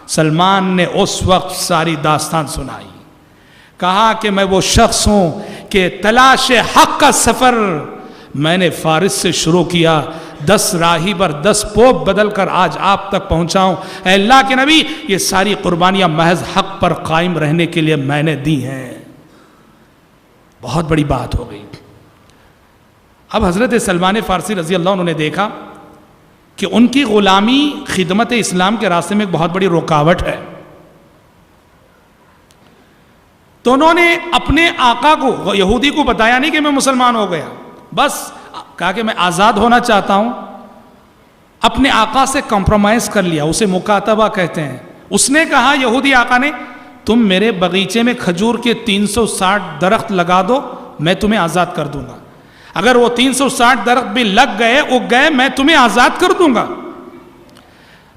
سلمان نے اس وقت ساری داستان سنائی، کہا کہ میں وہ شخص ہوں کہ تلاش حق کا سفر میں نے فارس سے شروع کیا، 10 راہی پر 10 پوپ بدل کر آج آپ تک پہنچا ہوں۔ اے اللہ کے نبی، یہ ساری قربانیاں محض حق پر قائم رہنے کے لیے میں نے دی ہیں۔ بہت بڑی بات ہو گئی۔ اب حضرت سلمان فارسی رضی اللہ عنہ نے دیکھا کہ ان کی غلامی خدمت اسلام کے راستے میں ایک بہت بڑی رکاوٹ ہے، تو انہوں نے اپنے آقا کو، یہودی کو بتایا نہیں کہ میں مسلمان ہو گیا، بس کہا کہ میں آزاد ہونا چاہتا ہوں۔ اپنے آقا سے کمپرومائز کر لیا، اسے مکاتبہ کہتے ہیں۔ اس نے کہا، یہودی آقا نے، تم میرے باغیچے میں کھجور کے 360 درخت لگا دو، میں تمہیں آزاد کر دوں گا۔ اگر وہ 360 درخت بھی لگ گئے، اگ گئے، میں تمہیں آزاد کر دوں گا۔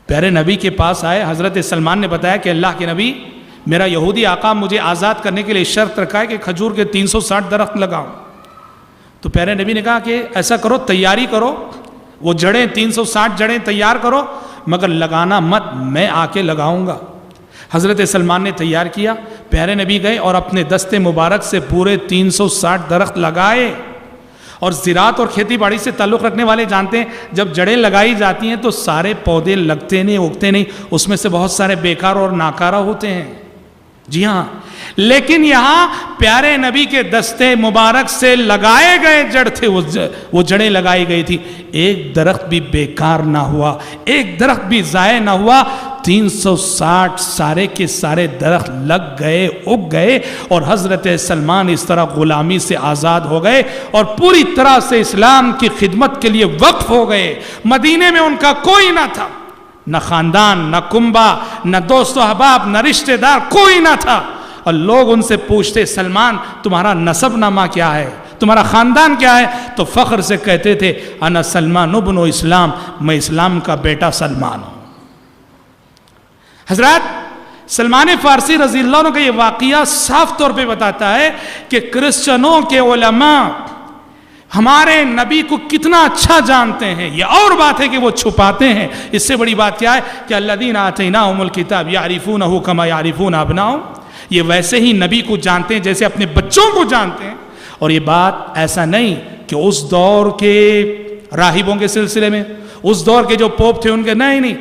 پیارے نبی کے پاس آئے، حضرت سلمان نے بتایا کہ اللہ کے نبی، میرا یہودی آقا مجھے آزاد کرنے کے لیے شرط رکھا ہے کہ کھجور کے 360 درخت لگاؤں۔ تو پیارے نبی نے کہا کہ ایسا کرو، تیاری کرو، وہ جڑیں 360 جڑیں تیار کرو، مگر لگانا مت، میں آ کے لگاؤں گا۔ حضرت سلمان نے تیار کیا، پیارے نبی گئے اور اپنے دستے مبارک سے پورے 360 درخت لگائے۔ اور زراعت اور کھیتی باڑی سے تعلق رکھنے والے جانتے ہیں، جب جڑیں لگائی جاتی ہیں تو سارے پودے لگتے نہیں، اگتے نہیں، اس میں سے بہت سارے بیکار اور ناکارہ ہوتے ہیں۔ جی ہاں، لیکن یہاں پیارے نبی کے دستے مبارک سے لگائے گئے جڑ تھے، وہ جڑیں لگائی گئی تھی، ایک درخت بھی بیکار نہ ہوا، ایک درخت بھی ضائع نہ ہوا، 360 سارے کے سارے درخت لگ گئے، اگ گئے، اور حضرت سلمان اس طرح غلامی سے آزاد ہو گئے اور پوری طرح سے اسلام کی خدمت کے لیے وقف ہو گئے۔ مدینے میں ان کا کوئی نہ تھا، نہ خاندان، نہ کنبہ، نہ دوست و احباب، نہ رشتہ دار، کوئی نہ تھا، اور لوگ ان سے پوچھتے، سلمان تمہارا نسب نامہ کیا ہے، تمہارا خاندان کیا ہے؟ تو فخر سے کہتے تھے، انا سلمان ابن اسلام، میں اسلام کا بیٹا سلمان ہوں۔ حضرات، سلمان فارسی رضی اللہ عنہ کا یہ واقعہ صاف طور پہ بتاتا ہے کہ کرسچنوں کے علماء ہمارے نبی کو کتنا اچھا جانتے ہیں۔ یہ اور بات ہے کہ وہ چھپاتے ہیں، اس سے بڑی بات کیا ہے کہ الذین آتیناہم الکتاب یعرفونہ کما یعرفون ابناءہم، یہ ویسے ہی نبی کو جانتے ہیں جیسے اپنے بچوں کو جانتے ہیں۔ اور یہ بات ایسا نہیں کہ اس دور کے راہبوں کے سلسلے میں، اس دور کے جو پوپ تھے ان کے، نہیں،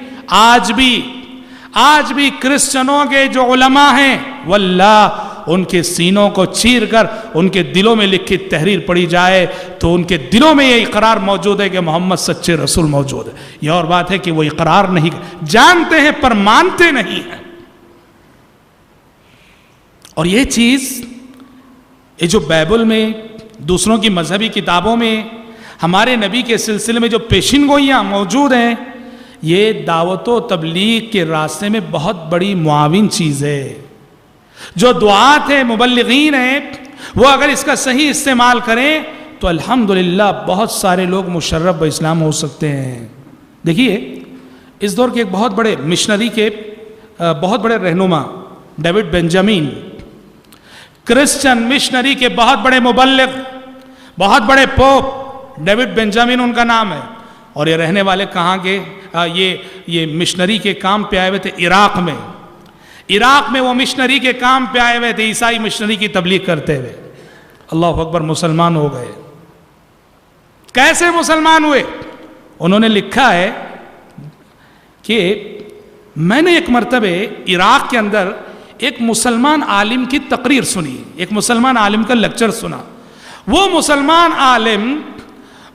آج بھی کرسچنوں کے جو علماء ہیں، واللہ ان کے سینوں کو چیر کر ان کے دلوں میں لکھی تحریر پڑھی جائے تو ان کے دلوں میں یہ اقرار موجود ہے کہ محمد سچے رسول موجود ہے۔ یہ اور بات ہے کہ وہ اقرار نہیں جانتے ہیں پر مانتے نہیں ہیں۔ اور یہ چیز، یہ جو بائبل میں، دوسروں کی مذہبی کتابوں میں ہمارے نبی کے سلسلے میں جو پیشین گوئیاں موجود ہیں، یہ دعوت و تبلیغ کے راستے میں بہت بڑی معاون چیز ہے۔ جو دعات ہیں، مبلغین ہیں، وہ اگر اس کا صحیح استعمال کریں تو الحمدللہ بہت سارے لوگ مشرف و اسلام ہو سکتے ہیں۔ دیکھیے، اس دور کے ایک بہت بڑے مشنری کے بہت بڑے رہنما ڈیوڈ بنجامین، کرسچن مشنری کے بہت بڑے مبلغ، بہت بڑے پوپ، ڈیوڈ بنجامین ان کا نام ہے، اور یہ رہنے والے کہاں کے، یہ مشنری کے کام پہ آئے ہوئے تھے عراق میں وہ مشنری کے کام پہ آئے ہوئے تھے، عیسائی مشنری کی تبلیغ کرتے ہوئے۔ اللہ اکبر، مسلمان ہو گئے۔ کیسے مسلمان ہوئے؟ انہوں نے لکھا ہے کہ میں نے ایک مرتبہ عراق کے اندر ایک مسلمان عالم کی تقریر سنی، ایک مسلمان عالم کا لیکچر سنا۔ وہ مسلمان عالم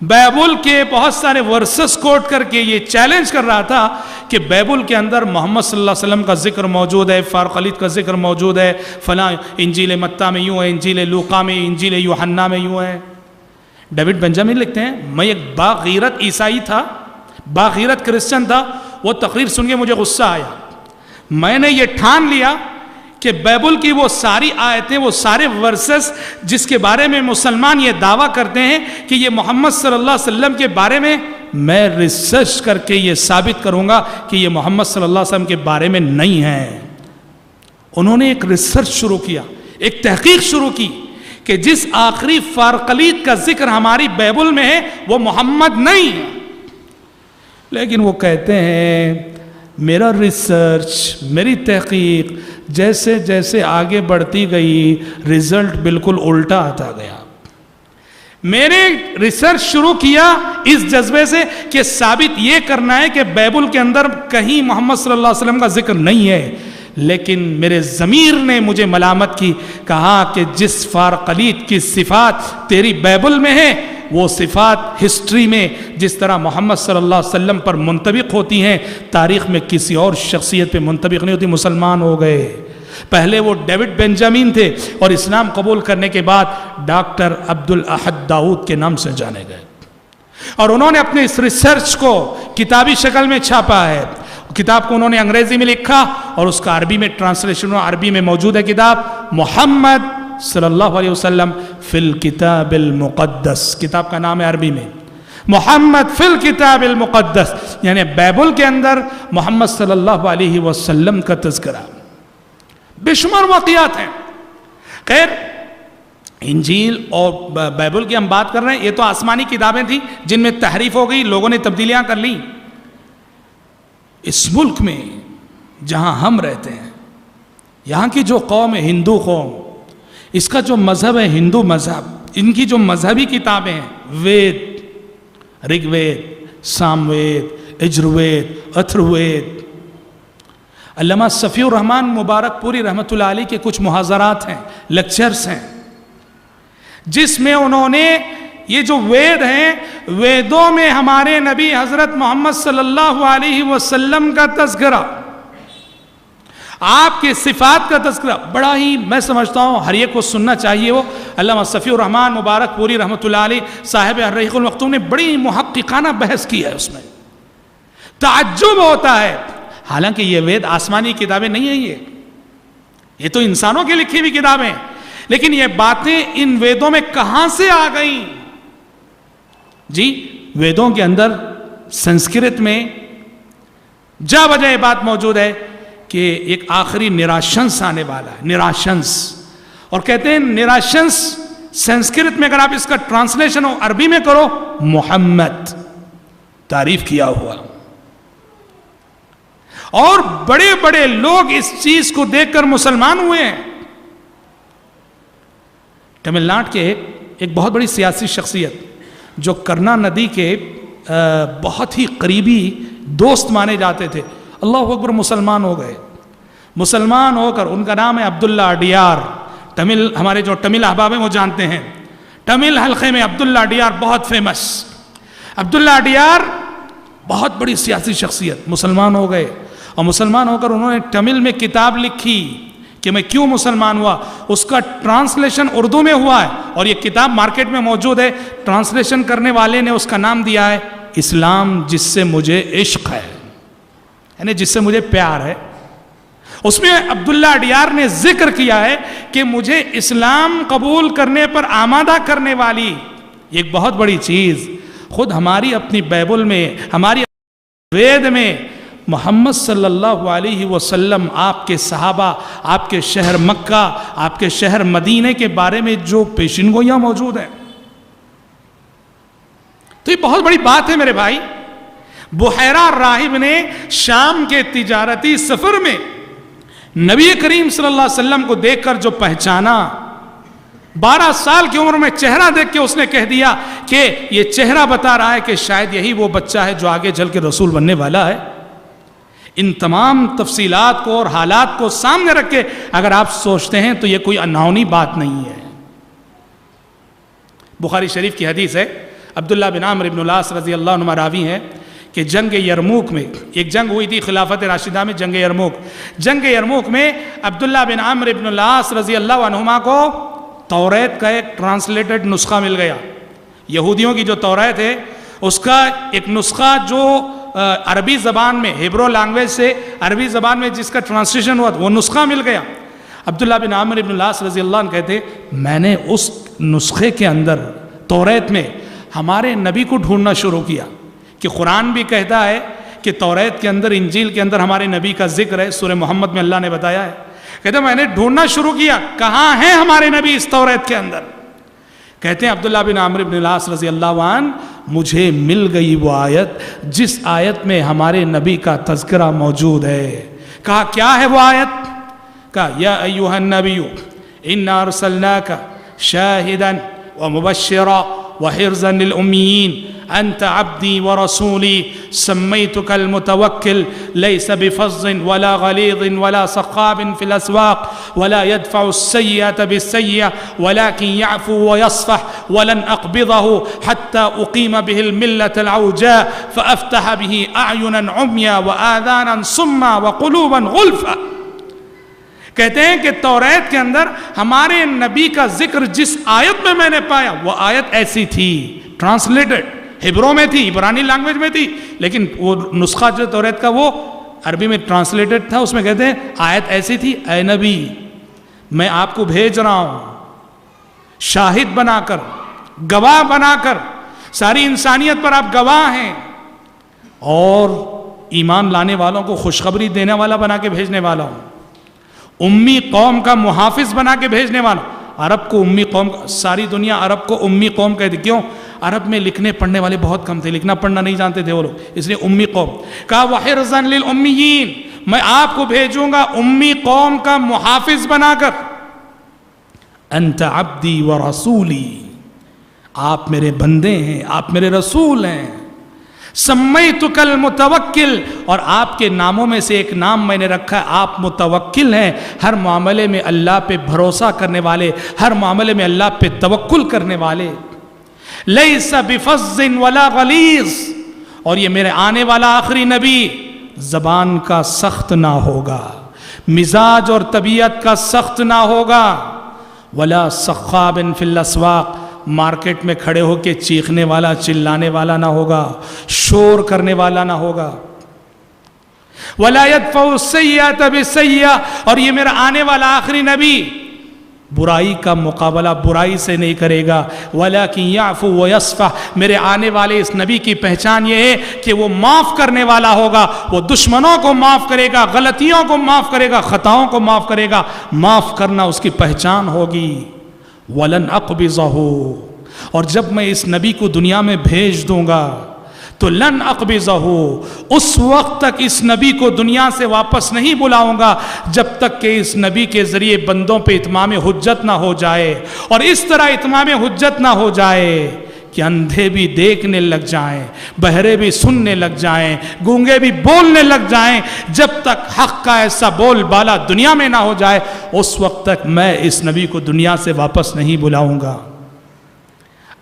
بائبل کے بہت سارے ورسز کوٹ کر کے یہ چیلنج کر رہا تھا کہ بائبل کے اندر محمد صلی اللہ علیہ وسلم کا ذکر موجود ہے، فارقلیت کا ذکر موجود ہے، فلاں انجیل متی میں یوں ہے، انجیل لوقا میں، انجیل یوحنا میں یوں ہے۔ ڈیوڈ بنجامن لکھتے ہیں میں ایک باغیرت عیسائی تھا، باغیرت کرسچن تھا، وہ تقریر سن کے مجھے غصہ آیا، میں نے یہ ٹھان لیا کہ بائبل کی وہ ساری آیتیں، وہ سارے ورسز جس کے بارے میں مسلمان یہ دعویٰ کرتے ہیں کہ یہ محمد صلی اللہ علیہ وسلم کے بارے میں ریسرچ کر کے یہ ثابت کروں گا کہ یہ محمد صلی اللہ علیہ وسلم کے بارے میں نہیں ہے۔ انہوں نے ایک ریسرچ شروع کیا، ایک تحقیق شروع کی کہ جس آخری فارقلیت کا ذکر ہماری بائبل میں ہے وہ محمد نہیں ہے، لیکن وہ کہتے ہیں میرا ریسرچ، میری تحقیق جیسے جیسے آگے بڑھتی گئی رزلٹ بالکل الٹا آتا گیا۔ میں نے ریسرچ شروع کیا اس جذبے سے کہ ثابت یہ کرنا ہے کہ بائبل کے اندر کہیں محمد صلی اللہ علیہ وسلم کا ذکر نہیں ہے، لیکن میرے ضمیر نے مجھے ملامت کی، کہا کہ جس فارقلیت کی صفات تیری بائبل میں ہے وہ صفات ہسٹری میں جس طرح محمد صلی اللہ علیہ وسلم پر منطبق ہوتی ہیں، تاریخ میں کسی اور شخصیت پہ منطبق نہیں ہوتی۔ مسلمان ہو گئے، پہلے وہ ڈیوڈ بنجامن تھے اور اسلام قبول کرنے کے بعد ڈاکٹر عبدالاحد داؤد کے نام سے جانے گئے، اور انہوں نے اپنے اس ریسرچ کو کتابی شکل میں چھاپا ہے۔ کتاب کو انہوں نے انگریزی میں لکھا اور اس کا عربی میں ٹرانسلیشن، عربی میں موجود ہے کتاب محمد صلی اللہ علیہ وسلم فی الکتاب المقدس، کتاب کا نام ہے عربی میں محمد فی الکتاب المقدس، یعنی بائبل کے اندر محمد صلی اللہ علیہ وسلم کا تذکرہ، بے شمار واقعات ہیں۔ خیر، انجیل اور بائبل کی ہم بات کر رہے ہیں، یہ تو آسمانی کتابیں تھیں جن میں تحریف ہو گئی، لوگوں نے تبدیلیاں کر لیں۔ اس ملک میں جہاں ہم رہتے ہیں، یہاں کی جو قوم ہے ہندو قوم، اس کا جو مذہب ہے ہندو مذہب، ان کی جو مذہبی کتابیں ہیں وید، رگ وید، سام وید، یجر وید، اتھر وید، علامہ صفی الرحمن مبارک پوری رحمۃ اللہ علیہ کے کچھ محاضرات ہیں، لیکچرز ہیں، جس میں انہوں نے یہ جو وید ہیں، ویدوں میں ہمارے نبی حضرت محمد صلی اللہ علیہ وسلم کا تذکرہ، آپ کے صفات کا تذکرہ، بڑا ہی میں سمجھتا ہوں ہر ایک کو سننا چاہیے۔ وہ علامہ صفی الرحمن مبارک پوری رحمۃ اللہ علیہ صاحب الرحیق المختوم نے بڑی محققانہ بحث کی ہے، اس میں تعجب ہوتا ہے، حالانکہ یہ وید آسمانی کتابیں نہیں ہیں، یہ تو انسانوں کی لکھی ہوئی کتابیں، لیکن یہ باتیں ان ویدوں میں کہاں سے آ گئیں؟ جی، ویدوں کے اندر سنسکرت میں جا بجا یہ بات موجود ہے کہ ایک آخری نراشنس آنے والا ہے، نراشنس، اور کہتے ہیں نراشنس سنسکرت میں اگر آپ اس کا ٹرانسلیشن عربی میں کرو، محمد، تعریف کیا ہوا، اور بڑے بڑے لوگ اس چیز کو دیکھ کر مسلمان ہوئے ہیں۔ تمل ناڈو کے ایک بہت بڑی سیاسی شخصیت جو کرنا ندی کے بہت ہی قریبی دوست مانے جاتے تھے، اللہ اکبر، مسلمان ہو گئے۔ مسلمان ہو کر، ان کا نام ہے عبداللہ اڈیار، تمل، ہمارے جو تمل احباب ہیں وہ جانتے ہیں، تمل حلقے میں عبداللہ اڈیار بہت فیمس۔ عبداللہ اڈیار بہت بڑی سیاسی شخصیت، مسلمان ہو گئے، اور مسلمان ہو کر انہوں نے تمل میں کتاب لکھی کہ میں کیوں مسلمان ہوا، اس کا ٹرانسلیشن اردو میں ہوا ہے، اور یہ کتاب مارکیٹ میں موجود ہے۔ ٹرانسلیشن کرنے والے نے اس کا نام دیا ہے اسلام جس سے مجھے عشق ہے، یعنی جس سے مجھے پیار ہے۔ اس میں عبداللہ اڈیار نے ذکر کیا ہے کہ مجھے اسلام قبول کرنے پر آمادہ کرنے والی ایک بہت بڑی چیز، خود ہماری اپنی بائبل میں، ہماری وید میں محمد صلی اللہ علیہ وسلم، آپ کے صحابہ، آپ کے شہر مکہ، آپ کے شہر مدینے کے بارے میں جو پیشین گوئیاں موجود ہیں، تو یہ بہت بڑی بات ہے میرے بھائی۔ بحیرہ راہب نے شام کے تجارتی سفر میں نبی کریم صلی اللہ علیہ وسلم کو دیکھ کر جو پہچانا، 12 سال کی عمر میں چہرہ دیکھ کے اس نے کہہ دیا کہ یہ چہرہ بتا رہا ہے کہ شاید یہی وہ بچہ ہے جو آگے چل کے رسول بننے والا ہے۔ ان تمام تفصیلات کو اور حالات کو سامنے رکھ کے اگر آپ سوچتے ہیں تو یہ کوئی انہونی بات نہیں ہے۔ بخاری شریف کی حدیث ہے، عبداللہ بن عمرو بن العاص رضی اللہ عنہ راوی ہیں کہ جنگ یرموک میں ایک جنگ ہوئی تھی خلافت راشدہ میں، جنگ یرموک میں عبداللہ بن عمرو بن العاص رضی اللہ عنہما کو توریت کا ایک ٹرانسلیٹڈ نسخہ مل گیا. یہودیوں کی جو توریت ہے اس کا ایک نسخہ جو عربی زبان میں، ہیبرو لینگویج سے عربی زبان میں جس کا ٹرانسلیشن ہوا وہ نسخہ مل گیا. عبداللہ بن عمرو بن العاص رضی اللہ عنہ کہتے میں نے اس نسخے کے اندر توریت میں ہمارے نبی کو ڈھونڈنا شروع کیا کہ قرآن بھی کہتا ہے کہ توریت کے اندر، انجیل کے اندر ہمارے نبی کا ذکر ہے، سورہ محمد میں اللہ نے بتایا ہے. کہتے میں نے ڈھونڈنا شروع کیا کہاں ہیں ہمارے نبی اس توریت کے اندر. کہتے ہیں عبداللہ بن عمرو بن العاص رضی اللہ عنہ مجھے مل گئی وہ آیت جس آیت میں ہمارے نبی کا تذکرہ موجود ہے. کہا کیا ہے وہ آیت؟ کہا یا ایھا النبی انا ارسلناک شاہدا ومبشرا وحرزا للأميين أنت عبدي ورسولي سميتك المتوكل ليس بفظ ولا غليظ ولا صخاب في الأسواق ولا يدفع السيئة بالسيئة ولكن يعفو ويصفح ولن أقبضه حتى أقيم به الملة العوجاء فأفتح به أعينا عميا وآذانا صما وقلوبا غلفا. کہتے ہیں کہ توریت کے اندر ہمارے نبی کا ذکر جس آیت میں نے پایا وہ آیت ایسی تھی، ٹرانسلیٹڈ ہیبرو میں تھی، عبرانی لینگویج میں تھی، لیکن وہ نسخہ جو توریت کا وہ عربی میں ٹرانسلیٹڈ تھا. اس میں کہتے ہیں آیت ایسی تھی، اے نبی میں آپ کو بھیج رہا ہوں شاہد بنا کر، گواہ بنا کر، ساری انسانیت پر آپ گواہ ہیں، اور ایمان لانے والوں کو خوشخبری دینے والا بنا کے بھیجنے والا ہوں، امی قوم کا محافظ بنا کے بھیجنے والا. عرب کو امی قوم، ساری دنیا عرب کو امی قوم کہتی. کیوں؟ عرب میں لکھنے پڑھنے والے بہت کم تھے، لکھنا پڑھنا نہیں جانتے تھے وہ لوگ، اس لیے امی قوم. کہا وحرزا للأمیین میں آپ کو بھیجوں گا امی قوم کا محافظ بنا کر. انت عبدی ورسولی آپ میرے بندے ہیں، آپ میرے رسول ہیں. سمیتک المتوکل اور آپ کے ناموں میں سے ایک نام میں نے رکھا ہے، آپ متوکل ہیں، ہر معاملے میں اللہ پہ بھروسہ کرنے والے، ہر معاملے میں اللہ پہ توکل کرنے والے. لیس بفظ ولا غلیظ اور یہ میرے آنے والا آخری نبی زبان کا سخت نہ ہوگا، مزاج اور طبیعت کا سخت نہ ہوگا. ولا صخاب فی الاسواق مارکیٹ میں کھڑے ہو کے چیخنے والا، چلانے والا نہ ہوگا، شور کرنے والا نہ ہوگا. ولا يدفع السيئة بالسيئة اور یہ میرا آنے والا آخری نبی برائی کا مقابلہ برائی سے نہیں کرے گا. ولكن يعفو ويصفح میرے آنے والے اس نبی کی پہچان یہ ہے کہ وہ معاف کرنے والا ہوگا، وہ دشمنوں کو معاف کرے گا، غلطیوں کو معاف کرے گا، خطاؤں کو معاف کرے گا. معاف کرنا اس کی پہچان ہوگی. وَلَنْ أَقْبِضَهُ اور جب میں اس نبی کو دنیا میں بھیج دوں گا تو لن اقبضه اس وقت تک اس نبی کو دنیا سے واپس نہیں بلاؤں گا جب تک کہ اس نبی کے ذریعے بندوں پہ اتمام حجت نہ ہو جائے. اور اس طرح اتمام حجت نہ ہو جائے کہ اندھے بھی دیکھنے لگ جائیں، بہرے بھی سننے لگ جائیں، گونگے بھی بولنے لگ جائیں. جب تک حق کا ایسا بول بالا دنیا میں نہ ہو جائے اس وقت تک میں اس نبی کو دنیا سے واپس نہیں بلاؤں گا.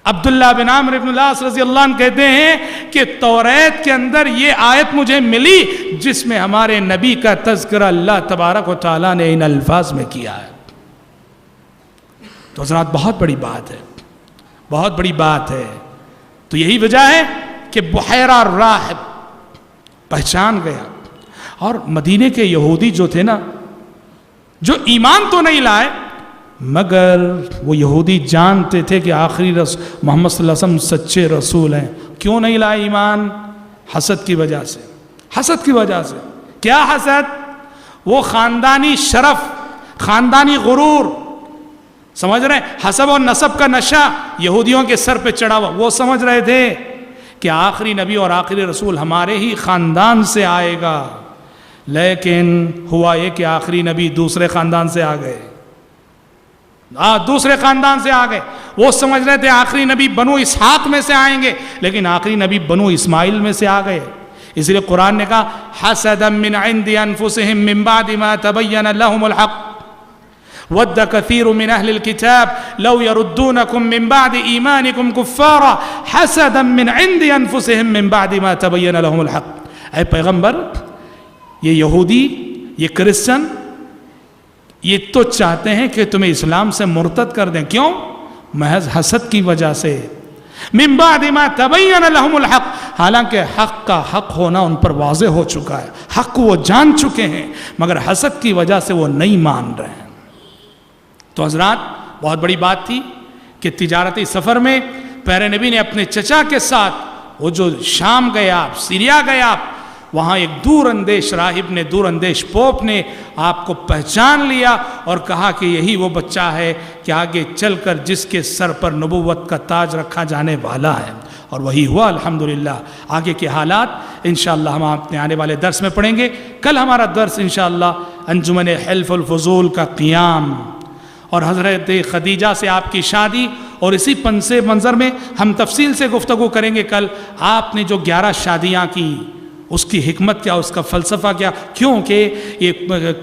عبداللہ بن عمرو بن العاص رضی اللہ عنہ کہتے ہیں کہ توریت کے اندر یہ آیت مجھے ملی جس میں ہمارے نبی کا تذکرہ اللہ تبارک و تعالیٰ نے ان الفاظ میں کیا ہے. تو حضرات بہت بڑی بات ہے، بہت بڑی بات ہے. تو یہی وجہ ہے کہ بحیرہ راہب پہچان گیا. اور مدینے کے یہودی جو تھے نا، جو ایمان تو نہیں لائے مگر وہ یہودی جانتے تھے کہ آخری محمد صلی اللہ علیہ وسلم سچے رسول ہیں. کیوں نہیں لائے ایمان؟ حسد کی وجہ سے. حسد کی وجہ سے. کیا حسد؟ وہ خاندانی شرف، خاندانی غرور، سمجھ رہے ہیں؟ حسب اور نسب کا نشہ یہودیوں کے سر پہ چڑھا ہوا. وہ سمجھ رہے تھے کہ آخری نبی اور آخری رسول ہمارے ہی خاندان سے آئے گا، لیکن ہوا یہ کہ آخری نبی دوسرے خاندان سے آ گئے. دوسرے خاندان سے آ گئے. وہ سمجھ رہے تھے آخری نبی بنو اسحاق میں سے آئیں گے، لیکن آخری نبی بنو اسماعیل میں سے آ گئے. اس لیے قرآن نے کہا حسدا من عند انفسهم من بعد ما تبین لهم الحق ود كثير من أهل الكتاب لو يردونكم من بعد إيمانكم كفارا حسدا من عند أنفسهم من بعد ما تبين لهم الحق. اے پیغمبر، یہ یہودی، یہ کرسچن، یہ تو چاہتے ہیں کہ تمہیں اسلام سے مرتد کر دیں. کیوں؟ محض حسد کی وجہ سے. من بعد ما تبین لهم الحق، حالانکہ حق کا حق ہونا ان پر واضح ہو چکا ہے، حق کو وہ جان چکے ہیں، مگر حسد کی وجہ سے وہ نہیں مان رہے ہیں. تو حضرات، بہت بڑی بات تھی کہ تجارتی سفر میں پیارے نبی نے اپنے چچا کے ساتھ وہ جو شام گئے آپ، سیریا گئے آپ، وہاں ایک دور اندیش راہب نے، دور اندیش پوپ نے آپ کو پہچان لیا اور کہا کہ یہی وہ بچہ ہے کہ آگے چل کر جس کے سر پر نبوت کا تاج رکھا جانے والا ہے. اور وہی ہوا الحمدللہ. آگے کے حالات انشاءاللہ ہم اپنے آنے والے درس میں پڑھیں گے. کل ہمارا درس انشاءاللہ انجمن حلف الفضول کا قیام اور حضرت خدیجہ سے آپ کی شادی، اور اسی پنس منظر میں ہم تفصیل سے گفتگو کریں گے کل آپ نے جو 11 شادیاں کی، اس کی حکمت کیا، اس کا فلسفہ کیا. کیونکہ یہ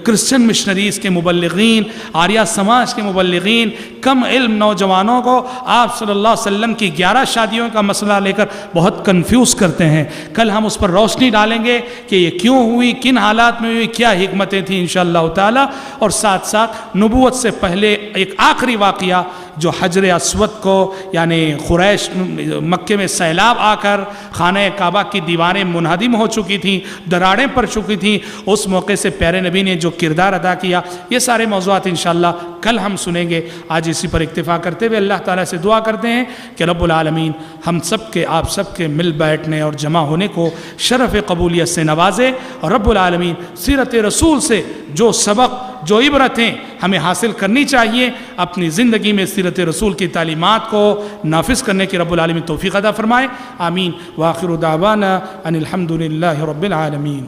کرسچن مشنریز کے مبلغین، آریہ سماج کے مبلغین کم علم نوجوانوں کو آپ صلی اللہ علیہ وسلم کی 11 شادیوں کا مسئلہ لے کر بہت کنفیوز کرتے ہیں. کل ہم اس پر روشنی ڈالیں گے کہ یہ کیوں ہوئی، کن حالات میں ہوئی، کیا حکمتیں تھیں انشاءاللہ تعالی. اور ساتھ ساتھ نبوت سے پہلے ایک آخری واقعہ جو حجر اسود کو، یعنی قریش مکے میں سیلاب آ کر خانہ کعبہ کی دیواریں منہدم ہو چکی تھیں، دراڑیں پڑ چکی تھیں، اس موقع سے پیارے نبی نے جو کردار ادا کیا، یہ سارے موضوعات انشاءاللہ کل ہم سنیں گے. آج اسی پر اکتفا کرتے ہوئے اللہ تعالیٰ سے دعا کرتے ہیں کہ رب العالمین ہم سب کے، آپ سب کے مل بیٹھنے اور جمع ہونے کو شرف قبولیت سے نوازے، اور رب العالمین سیرت رسول سے جو سبق، جو عبرتیں ہمیں حاصل کرنی چاہیے، اپنی زندگی میں سیرت رسول کی تعلیمات کو نافذ کرنے کی رب العالمین توفیق عطا فرمائے. آمین. وآخر دعوانا ان الحمد للہ رب العالمین.